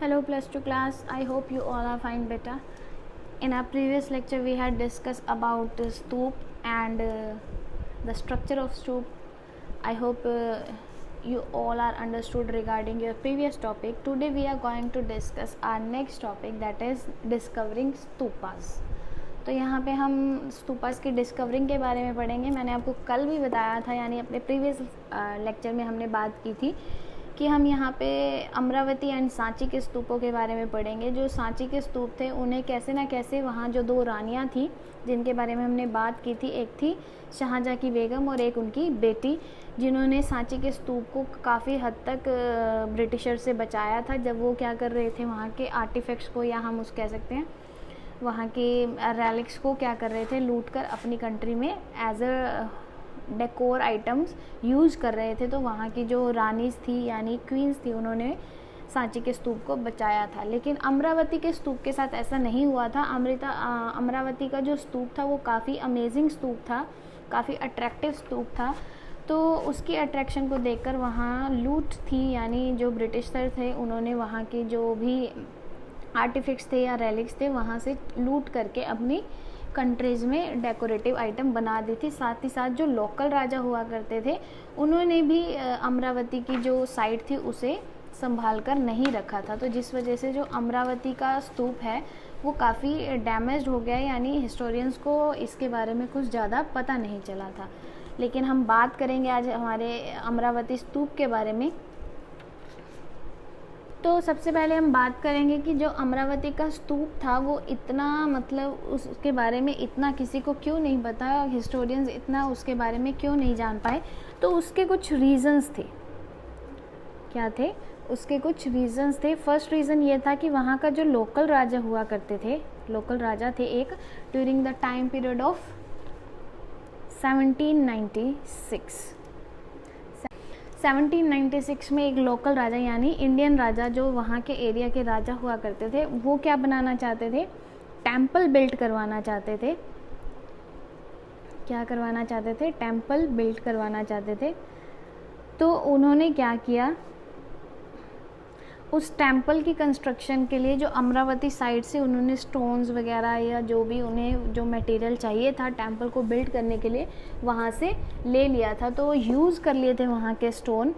Hello plus 2 class, I hope you all are fine better. In our previous lecture we had discussed about stoop and the structure of stoop. I hope you all are understood regarding your previous topic. Today we are going to discuss our next topic, that is discovering stupas. तो यहाँ पे हम stupas की discovering के बारे में पढ़ेंगे. मैंने आपको कल भी बताया था, यानी अपने प्रीवियस लेक्चर में हमने बात की थी कि हम यहाँ पे अमरावती एंड सांची के स्तूपों के बारे में पढ़ेंगे. जो सांची के स्तूप थे उन्हें कैसे ना कैसे वहाँ जो दो रानियाँ थी जिनके बारे में हमने बात की थी, एक थी शाहजहाँ की बेगम और एक उनकी बेटी, जिन्होंने सांची के स्तूप को काफ़ी हद तक ब्रिटिशर से बचाया था जब वो क्या कर रहे थे, वहाँ के आर्टिफैक्ट्स को, या हम उस कह सकते हैं वहाँ के रेलिक्स को क्या कर रहे थे, लूट कर अपनी कंट्री में as a decor items use कर रहे थे. तो वहाँ की जो रानीज थी यानी क्वींस थी, उन्होंने सांची के स्तूप को बचाया था. लेकिन अमरावती के स्तूप के साथ ऐसा नहीं हुआ था. अमरावती का जो स्तूप था वो काफ़ी अमेजिंग स्तूप था, काफ़ी अट्रैक्टिव स्तूप था. तो उसकी अट्रैक्शन को देखकर वहाँ लूट थी, यानी जो ब्रिटिशर थे उन्होंने वहाँ की जो भी आर्टिफैक्ट्स थे या रेलिक्स थे वहाँ से लूट करके अपनी कंट्रीज़ में डेकोरेटिव आइटम बना दी थी. साथ ही साथ जो लोकल राजा हुआ करते थे उन्होंने भी अमरावती की जो साइट थी उसे संभाल कर नहीं रखा था. तो जिस वजह से जो अमरावती का स्तूप है वो काफ़ी डैमेज्ड हो गया, यानी हिस्टोरियंस को इसके बारे में कुछ ज़्यादा पता नहीं चला था. लेकिन हम बात करेंगे आज हमारे अमरावती स्तूप के बारे में. तो सबसे पहले हम बात करेंगे कि जो अमरावती का स्तूप था वो इतना, मतलब उसके बारे में इतना किसी को क्यों नहीं पता, हिस्टोरियंस इतना उसके बारे में क्यों नहीं जान पाए. तो उसके कुछ रीज़न्स थे. क्या थे उसके कुछ रीज़न्स थे. फर्स्ट रीज़न ये था कि वहाँ का जो लोकल राजा हुआ करते थे, लोकल राजा थे एक during the time period of 1796 में एक लोकल राजा यानी इंडियन राजा जो वहाँ के एरिया के राजा हुआ करते थे, वो क्या बनाना चाहते थे, टेम्पल बिल्ड करवाना चाहते थे. क्या करवाना चाहते थे, टेम्पल बिल्ड करवाना चाहते थे. तो उन्होंने क्या किया, उस टेम्पल की कंस्ट्रक्शन के लिए जो अमरावती साइड से उन्होंने स्टोन्स वगैरह या जो भी उन्हें जो मटेरियल चाहिए था टेम्पल को बिल्ड करने के लिए वहाँ से ले लिया था. तो यूज़ कर लिए थे वहाँ के स्टोन,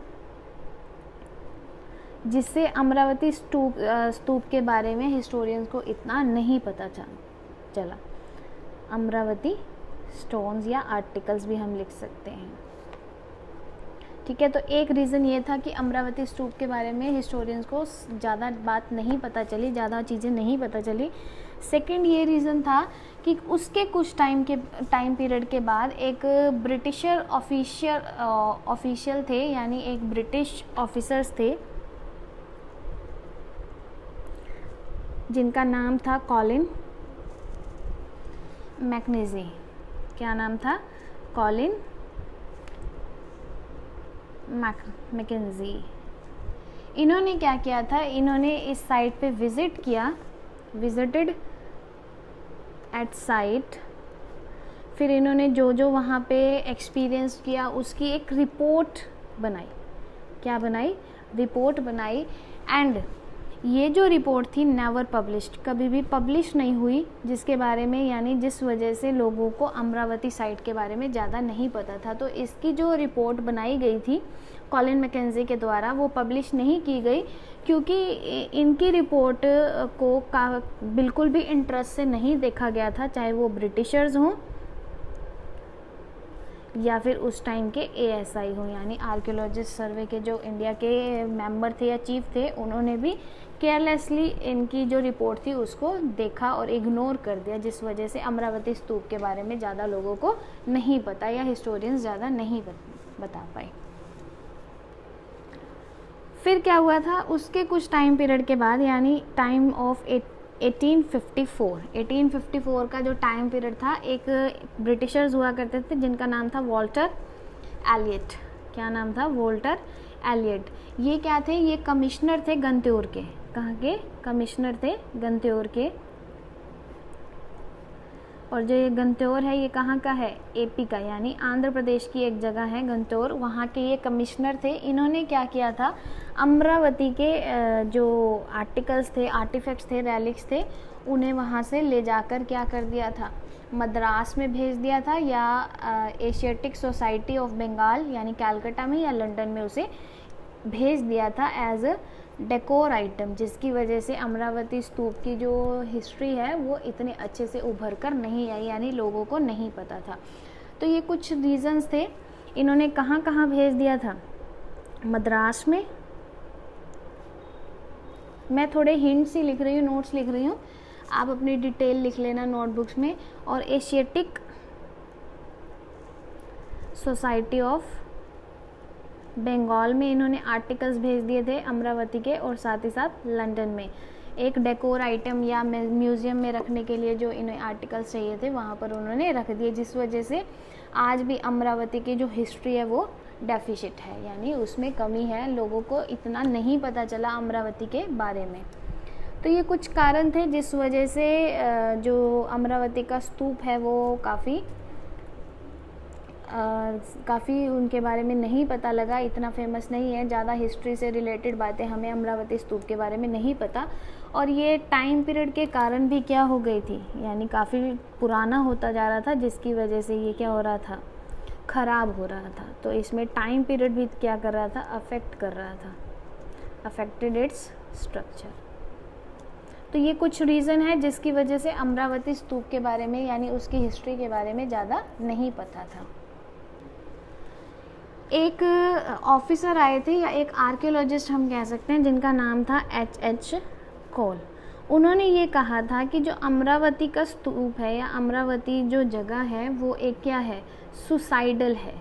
जिससे अमरावती स्तूप के बारे में हिस्टोरियंस को इतना नहीं पता चला. अमरावती स्टोन्स या आर्टिकल्स भी हम लिख सकते हैं. ठीक है, तो एक रीज़न ये था कि अमरावती स्तूप के बारे में हिस्टोरियंस को ज़्यादा बात नहीं पता चली, ज़्यादा चीज़ें नहीं पता चली. सेकंड ये रीज़न था कि उसके कुछ टाइम पीरियड के बाद एक ब्रिटिशर ऑफिशियल थे, यानी एक ब्रिटिश ऑफिसर्स थे जिनका नाम था कॉलिन मैकेंजी. क्या नाम था, कॉलिन मैकेंजी. इन्होंने क्या किया था, इन्होंने इस साइट पे विजिटेड एट साइट. फिर इन्होंने जो वहाँ पे एक्सपीरियंस किया उसकी एक रिपोर्ट बनाई. क्या बनाई, रिपोर्ट बनाई. एंड ये जो रिपोर्ट थी नेवर पब्लिश्ड, कभी भी पब्लिश नहीं हुई, जिसके बारे में, यानी जिस वजह से लोगों को अमरावती साइट के बारे में ज़्यादा नहीं पता था. तो इसकी जो रिपोर्ट बनाई गई थी कॉलिन मैकेंजी के द्वारा वो पब्लिश नहीं की गई, क्योंकि इनकी रिपोर्ट को बिल्कुल भी इंटरेस्ट से नहीं देखा गया था, चाहे वो ब्रिटिशर्स हों या फिर उस टाइम के ASI हो, यानी आर्कियोलॉजिस्ट सर्वे के जो इंडिया के मेंबर थे या चीफ थे, उन्होंने भी केयरलेसली इनकी जो रिपोर्ट थी उसको देखा और इग्नोर कर दिया, जिस वजह से अमरावती स्तूप के बारे में ज़्यादा लोगों को नहीं पता या हिस्टोरियंस ज़्यादा नहीं बता पाए. फिर क्या हुआ था, उसके कुछ टाइम पीरियड के बाद, यानी टाइम ऑफ 1854 का जो टाइम पीरियड था, एक ब्रिटिशर्स हुआ करते थे जिनका नाम था वॉल्टर एलियट. क्या नाम था, वॉल्टर एलियट. ये क्या थे, ये कमिश्नर थे गंत्योर के. कहाँ के कमिश्नर थे, गंत्योर के. और जो ये गंतौर है ये कहाँ का है, एपी का, यानी आंध्र प्रदेश की एक जगह है गंतौर। वहाँ के ये कमिश्नर थे। इन्होंने क्या किया था, अमरावती के जो आर्टिकल्स थे, आर्टिफैक्ट्स थे, रेलिक्स थे, उन्हें वहाँ से ले जाकर क्या कर दिया था, मद्रास में भेज दिया था, या एशियाटिक सोसाइटी ऑफ बंगाल यानी कलकत्ता में या लंदन में उसे भेज दिया था एज अ डेकोर आइटम, जिसकी वजह से अमरावती स्तूप की जो हिस्ट्री है वो इतने अच्छे से उभर कर नहीं आई, यानी लोगों को नहीं पता था। तो ये कुछ रीजंस थे। इन्होंने कहाँ कहाँ भेज दिया था, मद्रास में, मैं थोड़े हिंट्स ही लिख रही हूँ, नोट्स लिख रही हूँ, आप अपनी डिटेल लिख लेना नोटबुक्स में। और एशियाटिक सोसाइटी ऑफ बंगाल में इन्होंने आर्टिकल्स भेज दिए थे अमरावती के, और साथ ही साथ लंदन में एक डेकोर आइटम या म्यूज़ियम में रखने के लिए जो इन्हें आर्टिकल्स चाहिए थे वहाँ पर उन्होंने रख दिए, जिस वजह से आज भी अमरावती की जो हिस्ट्री है वो डेफिसिट है, यानी उसमें कमी है, लोगों को इतना नहीं पता चला अमरावती के बारे में। तो ये कुछ कारण थे जिस वजह से जो अमरावती का स्तूप है वो काफ़ी उनके बारे में नहीं पता लगा, इतना फेमस नहीं है, ज़्यादा हिस्ट्री से रिलेटेड बातें हमें अमरावती स्तूप के बारे में नहीं पता। और ये टाइम पीरियड के कारण भी क्या हो गई थी, यानी काफ़ी पुराना होता जा रहा था, जिसकी वजह से ये क्या हो रहा था, ख़राब हो रहा था। तो इसमें टाइम पीरियड भी क्या कर रहा था, अफेक्ट कर रहा था, अफेक्टेड इट्स स्ट्रक्चर। तो ये कुछ रीज़न है जिसकी वजह से अमरावती स्तूप के बारे में यानी उसकी हिस्ट्री के बारे में ज़्यादा नहीं पता था। एक ऑफिसर आए थे या एक आर्कियोलॉजिस्ट हम कह सकते हैं, जिनका नाम था H.H. कोल। उन्होंने ये कहा था कि जो अमरावती का स्तूप है या अमरावती जो जगह है वो एक क्या है, सुसाइडल है,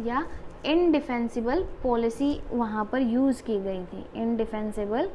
या इनडिफेंसिबल पॉलिसी वहाँ पर यूज़ की गई थी, इनडिफेंसिबल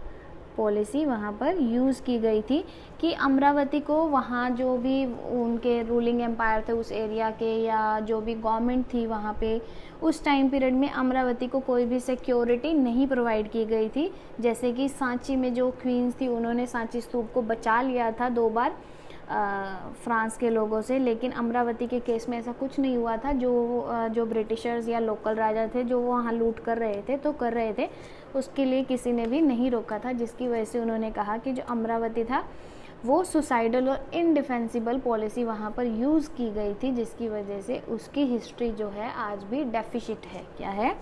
पॉलिसी वहाँ पर यूज़ की गई थी कि अमरावती को वहाँ जो भी उनके रूलिंग एम्पायर थे उस एरिया के, या जो भी गवर्नमेंट थी वहाँ पे उस टाइम पीरियड में अमरावती को कोई भी सिक्योरिटी नहीं प्रोवाइड की गई थी। जैसे कि सांची में जो क्वींस थी उन्होंने सांची स्तूप को बचा लिया था 2 बार फ्रांस के लोगों से, लेकिन अमरावती के केस में ऐसा कुछ नहीं हुआ था। जो ब्रिटिशर्स या लोकल राजा थे जो वहाँ लूट कर रहे थे तो कर रहे थे, उसके लिए किसी ने भी नहीं रोका था, जिसकी वजह से उन्होंने कहा कि जो अमरावती था वो सुसाइडल और इनडिफेंसिबल पॉलिसी वहाँ पर यूज़ की गई थी, जिसकी वजह से उसकी हिस्ट्री जो है आज भी डेफिसिट है। क्या है,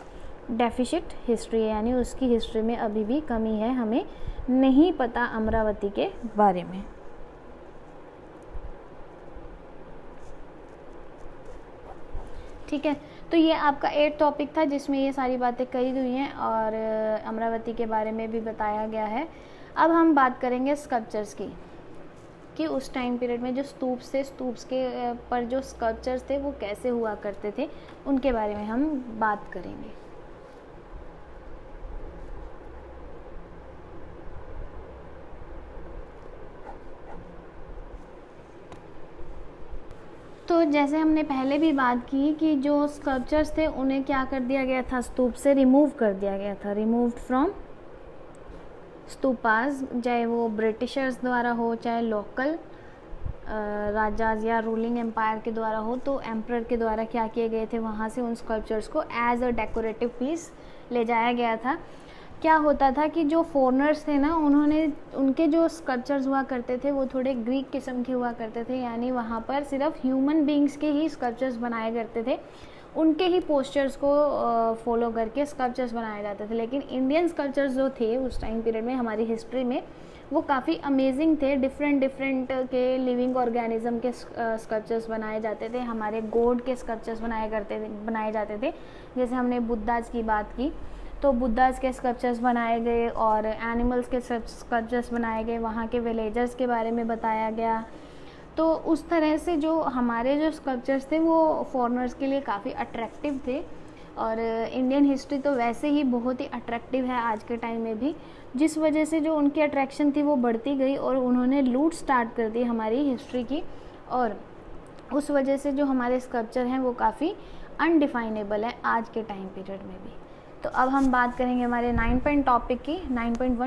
डेफिसिट हिस्ट्री है, यानी उसकी हिस्ट्री में अभी भी कमी है, हमें नहीं पता अमरावती के बारे में। ठीक है, तो ये आपका 8 टॉपिक था जिसमें ये सारी बातें कही गई हैं और अमरावती के बारे में भी बताया गया है। अब हम बात करेंगे स्कल्पचर्स की, कि उस टाइम पीरियड में जो स्तूप्स के पर जो स्कल्पचर्स थे वो कैसे हुआ करते थे, उनके बारे में हम बात करेंगे। तो जैसे हमने पहले भी बात की कि जो स्कल्पचर्स थे उन्हें क्या कर दिया गया था, स्तूप से रिमूव कर दिया गया था, रिमूव्ड फ्रॉम स्तूपास, चाहे वो ब्रिटिशर्स द्वारा हो चाहे लोकल राजाज या रूलिंग एम्पायर के द्वारा हो, तो एम्परर के द्वारा क्या किए गए थे, वहाँ से उन स्कल्पचर्स को एज अ डेकोरेटिव पीस ले जाया गया था। क्या होता था कि जो फॉरेनर्स थे ना, उनके जो स्कल्पचर्स हुआ करते थे वो थोड़े ग्रीक किस्म के हुआ करते थे, यानी वहाँ पर सिर्फ ह्यूमन बींग्स के ही स्कल्पचर्स बनाए करते थे, उनके ही पोस्चर्स को फॉलो करके स्कल्पचर्स बनाए जाते थे। लेकिन इंडियन स्कल्पचर्स जो थे उस टाइम पीरियड में हमारी हिस्ट्री में, वो काफ़ी अमेजिंग थे। डिफरेंट के लिविंग ऑर्गेनिज्म के स्कल्पचर्स बनाए जाते थे, हमारे गॉड के स्कल्पचर्स बनाए जाते थे। जैसे हमने बुद्धाज की बात की तो बुद्धाज के स्कल्पचर्स बनाए गए और एनिमल्स के स्कल्पचर्स बनाए गए, वहाँ के विलेजर्स के बारे में बताया गया। तो उस तरह से जो हमारे जो स्कल्पचर्स थे वो फॉरेनर्स के लिए काफ़ी अट्रैक्टिव थे, और इंडियन हिस्ट्री तो वैसे ही बहुत ही अट्रैक्टिव है आज के टाइम में भी, जिस वजह से जो उनकी अट्रैक्शन थी वो बढ़ती गई और उन्होंने लूट स्टार्ट कर दी हमारी हिस्ट्री की, और उस वजह से जो हमारे स्कल्पचर हैं वो काफ़ी अनडिफाइनेबल है आज के टाइम पीरियड में भी। तो अब हम बात करेंगे हमारे 9.1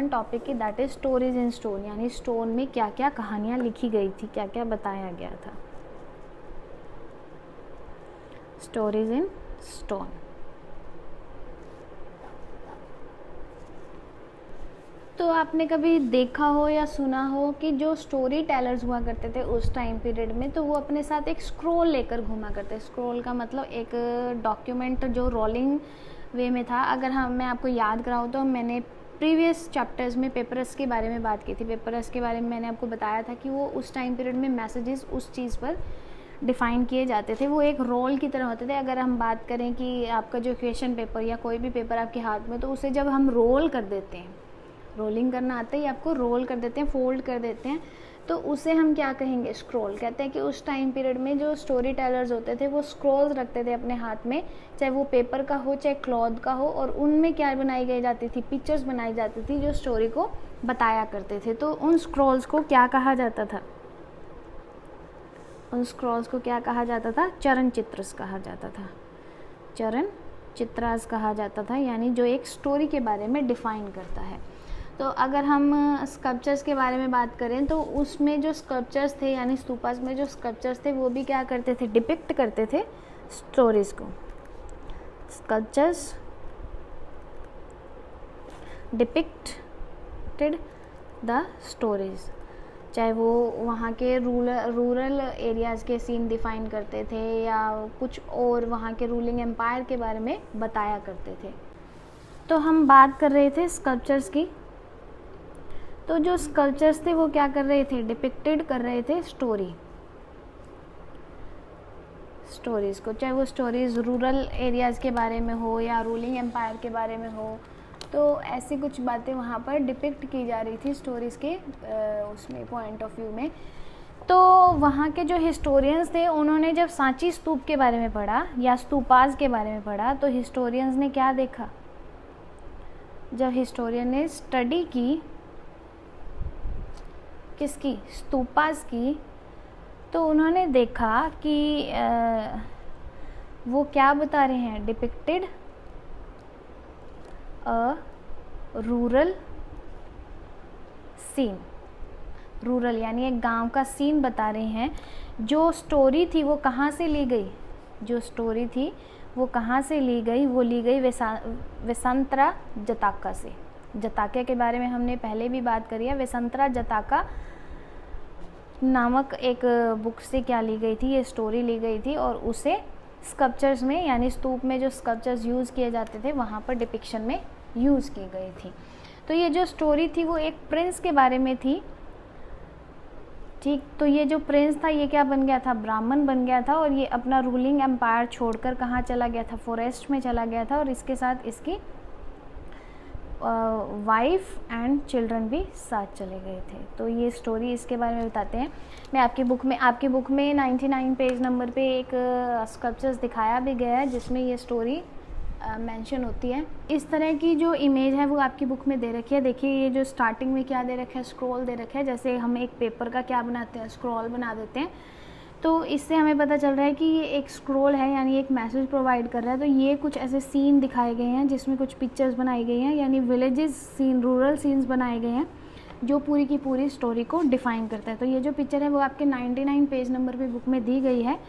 टॉपिक की, that is stories in stone, यानी स्टोन में क्या क्या कहानियाँ लिखी गई थी, क्या क्या बताया गया था। Stories in stone. तो आपने कभी देखा हो या सुना हो कि जो स्टोरी टेलर्स हुआ करते थे उस टाइम पीरियड में, तो वो अपने साथ एक स्क्रोल लेकर घूमा करते। स्क्रोल का मतलब एक डॉक्यूमेंट जो रोलिंग वे में था। अगर मैं आपको याद कराऊँ तो मैंने प्रीवियस चैप्टर्स में पेपरस के बारे में बात की थी। पेपरस के बारे में मैंने आपको बताया था कि वो उस टाइम पीरियड में मैसेजेस उस चीज़ पर डिफ़ाइन किए जाते थे, वो एक रोल की तरह होते थे। अगर हम बात करें कि आपका जो क्वेश्चन पेपर या कोई भी पेपर आपके हाथ में, तो उसे जब हम रोल कर देते हैं, रोलिंग करना आता ही आपको, रोल कर देते हैं, फोल्ड कर देते हैं, तो उसे हम क्या कहेंगे, स्क्रॉल कहते हैं। कि उस टाइम पीरियड में जो स्टोरी टेलर्स होते थे वो स्क्रॉल्स रखते थे अपने हाथ में, चाहे वो पेपर का हो चाहे क्लॉथ का हो, और उनमें क्या बनाई गई जाती थी, पिक्चर्स बनाई जाती थी जो स्टोरी को बताया करते थे। तो उन स्क्रॉल्स को क्या कहा जाता था, उन स्क्रॉल्स को क्या कहा जाता था, चरण चित्रस कहा जाता था, चरण चित्रास कहा जाता था, यानी जो एक स्टोरी के बारे में डिफाइन करता है। तो अगर हम स्कल्पचर्स के बारे में बात करें तो उसमें जो स्कल्पचर्स थे, यानी स्तूपास में जो स्कल्पचर्स थे, वो भी क्या करते थे, डिपिक्ट करते थे स्टोरीज को। स्कल्पचर्स डिपिक्टेड द स्टोरीज, चाहे वो वहाँ के रूरल एरियाज़ के सीन डिफाइन करते थे या कुछ और वहाँ के रूलिंग एम्पायर के बारे में बताया करते थे। तो हम बात कर रहे थे स्कल्पचर्स की। तो जो स्कल्पचर्स थे वो क्या कर रहे थे, डिपिक्टेड कर रहे थे स्टोरीज़ को, चाहे वो स्टोरीज़ रूरल एरियाज़ के बारे में हो या रूलिंग एम्पायर के बारे में हो। तो ऐसी कुछ बातें वहाँ पर डिपिक्ट की जा रही थी स्टोरीज़ के उसमें पॉइंट ऑफ व्यू में। तो वहाँ के जो हिस्टोरियंस थे उन्होंने जब सांची स्तूप के बारे में पढ़ा या स्तूपास के बारे में पढ़ा, तो हिस्टोरियंस ने क्या देखा, जब हिस्टोरियन ने स्टडी की किसकी, स्तूपास की, तो उन्होंने देखा कि वो क्या बता रहे हैं, depicted a rural scene, rural यानी एक गांव का सीन बता रहे हैं। जो स्टोरी थी वो कहाँ से ली गई, जो स्टोरी थी वो कहाँ से ली गई, वो ली गई वेसंतरा जताका से। जताके के बारे में हमने पहले भी बात करी है। वेसंतरा जताका नामक एक बुक से क्या ली गई थी, ये स्टोरी ली गई थी, और उसे स्कल्पचर्स में यानी स्तूप में जो स्कल्पचर्स यूज़ किए जाते थे वहाँ पर डिपिक्शन में यूज़ की गई थी। तो ये जो स्टोरी थी वो एक प्रिंस के बारे में थी, ठीक। तो ये जो प्रिंस था ये क्या बन गया था, ब्राह्मण बन गया था, और ये अपना रूलिंग एम्पायर छोड़कर कहाँ चला गया था, फॉरेस्ट में चला गया था, और इसके साथ इसकी वाइफ एंड चिल्ड्रन भी साथ चले गए थे। तो ये स्टोरी इसके बारे में बताते हैं। मैं आपकी बुक में 99 पेज नंबर पे एक स्कल्पचर्स दिखाया भी गया है जिसमें ये स्टोरी मेंशन होती है। इस तरह की जो इमेज है वो आपकी बुक में दे रखी है। देखिए ये जो स्टार्टिंग में क्या दे रखा है, स्क्रॉल दे रखा है। जैसे हम एक पेपर का क्या बनाते हैं, स्क्रॉल बना देते हैं, तो इससे हमें पता चल रहा है कि ये एक स्क्रॉल है, यानी एक मैसेज प्रोवाइड कर रहा है। तो ये कुछ ऐसे सीन दिखाए गए हैं जिसमें कुछ पिक्चर्स बनाई गई हैं, यानी विलेजेस सीन, रूरल सीन्स बनाए गए हैं जो पूरी की पूरी स्टोरी को डिफ़ाइन करता है। तो ये जो पिक्चर है वो आपके 99 पेज नंबर पे बुक में दी गई है,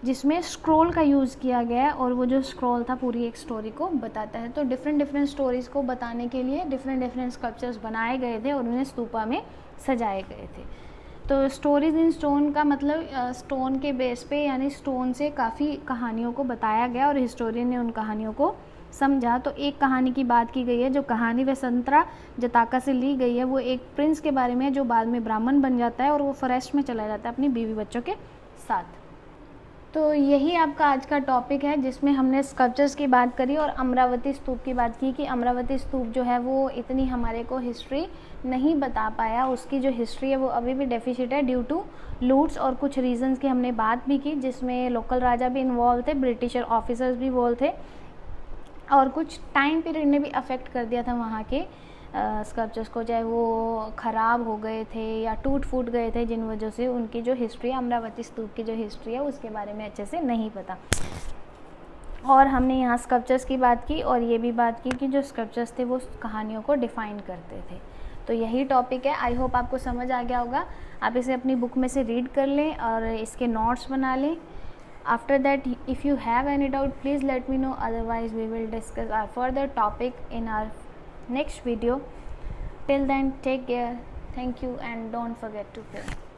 जिसमें स्क्रॉल का यूज़ किया गया है, और वो जो स्क्रॉल था पूरी एक स्टोरी को बताता है। तो डिफरेंट स्टोरीज़ को बताने के लिए डिफरेंट स्कल्पचर्स बनाए गए थे और उन्हें स्तूपा में सजाए गए थे। तो स्टोरीज इन स्टोन का मतलब स्टोन के बेस पे, यानी स्टोन से काफ़ी कहानियों को बताया गया और हिस्टोरियन ने उन कहानियों को समझा। तो एक कहानी की बात की गई है, जो कहानी वेसंतरा जताका से ली गई है, वो एक प्रिंस के बारे में है जो बाद में ब्राह्मण बन जाता है और वो फॉरेस्ट में चला जाता है अपनी बीवी बच्चों के साथ। तो यही आपका आज का टॉपिक है, जिसमें हमने स्कल्पचर्स की बात करी और अमरावती स्तूप की बात की कि अमरावती स्तूप जो है वो इतनी हमारे को हिस्ट्री नहीं बता पाया। उसकी जो हिस्ट्री है वो अभी भी डेफिसिट है ड्यू टू लूट्स, और कुछ रीजंस की हमने बात भी की, जिसमें लोकल राजा भी इन्वॉल्व थे, ब्रिटिशर ऑफिसर्स भी इन्वॉल्व थे, और कुछ टाइम पीरियड ने भी अफेक्ट कर दिया था वहाँ के स्कल्पचर्स को, चाहे वो ख़राब हो गए थे या टूट फूट गए थे, जिन वजह से उनकी जो हिस्ट्री, अमरावती स्तूप की जो हिस्ट्री है उसके बारे में अच्छे से नहीं पता। और हमने यहाँ स्कल्पचर्स की बात की और ये भी बात की कि जो स्कल्पचर्स थे वो कहानियों को डिफ़ाइन करते थे। तो यही टॉपिक है। आई होप आपको समझ आ गया होगा। आप इसे अपनी बुक में से रीड कर लें और इसके नोट्स बना लें। After that if you have any doubt please let me know, otherwise we will discuss our further topic in our next video. Till then, take care. Thank you and don't forget to pray.